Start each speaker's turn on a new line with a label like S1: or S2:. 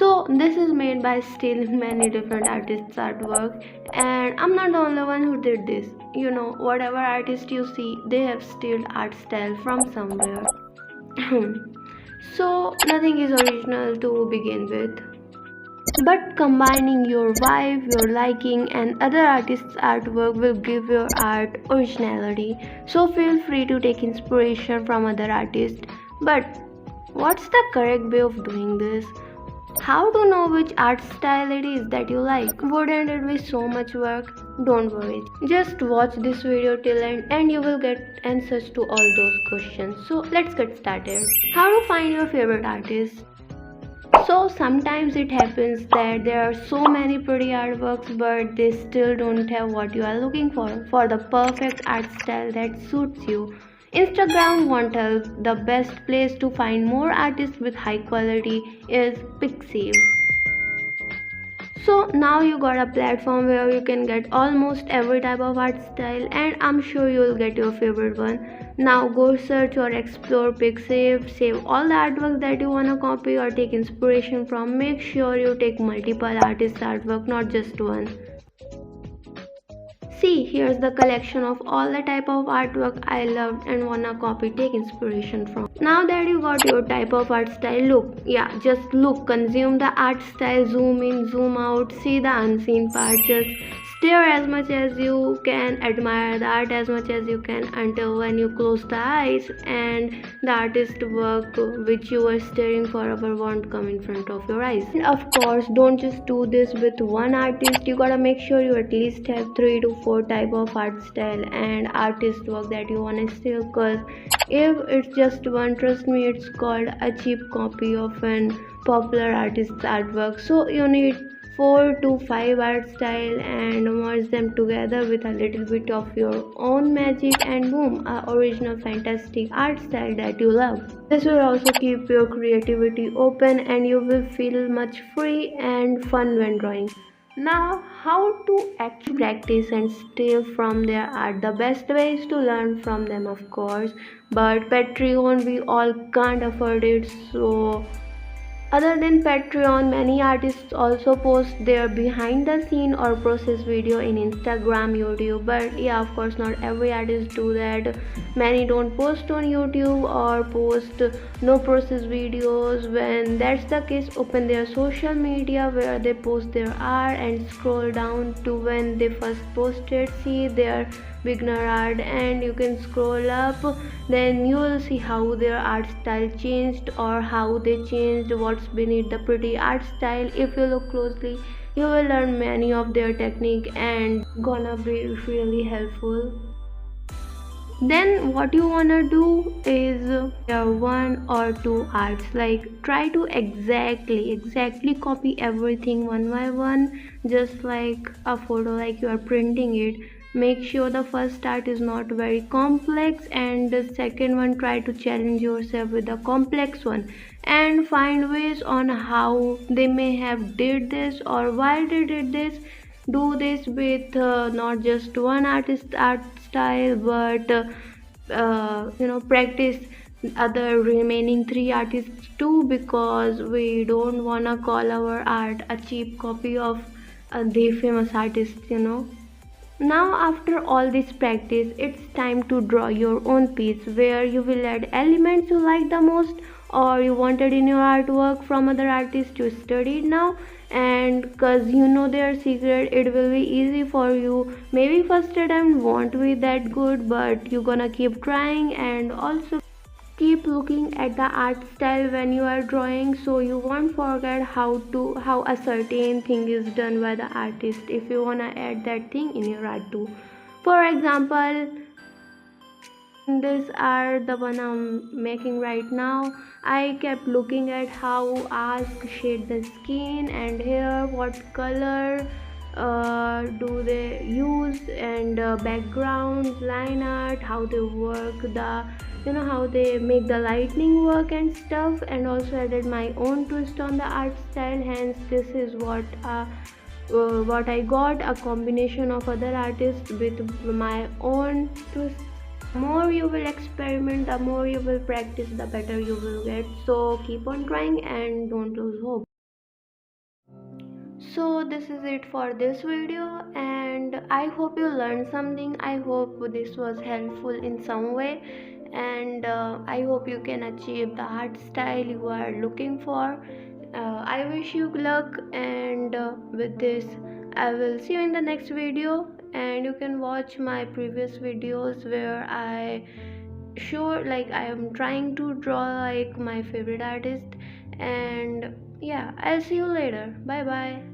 S1: So this is made by stealing many different artists' artwork, and I'm not the only one who did this. You know, whatever artist you see, they have stealed art style from somewhere. So nothing is original to begin with. But combining your vibe, your liking, and other artists' artwork will give your art originality. So feel free to take inspiration from other artists. But what's the correct way of doing this? How to know which art style it is that you like? Wouldn't it be so much work? Don't worry. Just watch this video till end and you will get answers to all those questions. So let's get started. How to find your favorite artist? So sometimes it happens that there are so many pretty artworks but they still don't have what you are looking for the perfect art style that suits you. Instagram won't help. The best place to find more artists with high quality is Pixiv. So now you got a platform where you can get almost every type of art style, and I'm sure you'll get your favorite one. Now go search or explore Pixiv, save all the artwork that you wanna copy or take inspiration from. Make sure you take multiple artists' artwork, not just one. See, here's the collection of all the type of artwork I loved and wanna copy, take inspiration from. Now that you got your type of art style, just look, consume the art style, zoom in, zoom out, see the unseen part, just stare as much as you can, admire the art as much as you can until when you close the eyes and the artist work which you were staring forever won't come in front of your eyes. And of course, don't just do this with one artist. You gotta make sure you at least have 3 to 4 type of art style and artist work that you wanna steal, cause if it's just one, trust me, it's called a cheap copy of an popular artist's artwork. So you need 4 to 5 art style and merge them together with a little bit of your own magic and boom, a original fantastic art style that you love. This will also keep your creativity open and you will feel much free and fun when drawing. Now, how to actually practice and steal from their art? The best way is to learn from them, of course, but Patreon, we all can't afford it, so other than Patreon, many artists also post their behind the scene or process video in Instagram, YouTube. But yeah, of course, not every artist do that. Many don't post on YouTube or post no process videos. When that's the case, open their social media where they post their art and scroll down to when they first posted. See their beginner art and you can scroll up, then you will see how their art style changed or how they changed what's beneath the pretty art style. If you look closely, you will learn many of their technique and gonna be really helpful. Then what you wanna do is your 1 or 2 arts, like try to exactly copy everything one by one, just like a photo, like you are printing it. Make sure the first art is not very complex and the second one, try to challenge yourself with a complex one and find ways on how they may have did this or why they did this. Do this with not just one artist art style but practice other remaining 3 artists too, because we don't wanna call our art a cheap copy of the famous artist, Now after all this practice, it's time to draw your own piece where you will add elements you like the most or you wanted in your artwork from other artists you studied now, and cause you know their secret, it will be easy for you. Maybe first attempt won't be that good, but you're gonna keep trying and also keep looking at the art style when you are drawing so you won't forget how a certain thing is done by the artist if you want to add that thing in your art too. For example, these are the one I'm making right now. I kept looking at how ask shade the skin and hair, what color do they use, and backgrounds, line art, how they work the how they make the lightning work and stuff, and also added my own twist on the art style. Hence this is what I got, a combination of other artists with my own twist. The more you will experiment, the more you will practice, the better you will get. So keep on trying and don't lose hope. So this is it for this video, and I hope you learned something. I hope this was helpful in some way, and I hope you can achieve the art style you are looking for. I wish you luck, and with this I will see you in the next video, and you can watch my previous videos where I sure like I am trying to draw like my favorite artist. And yeah, I'll see you later. Bye bye.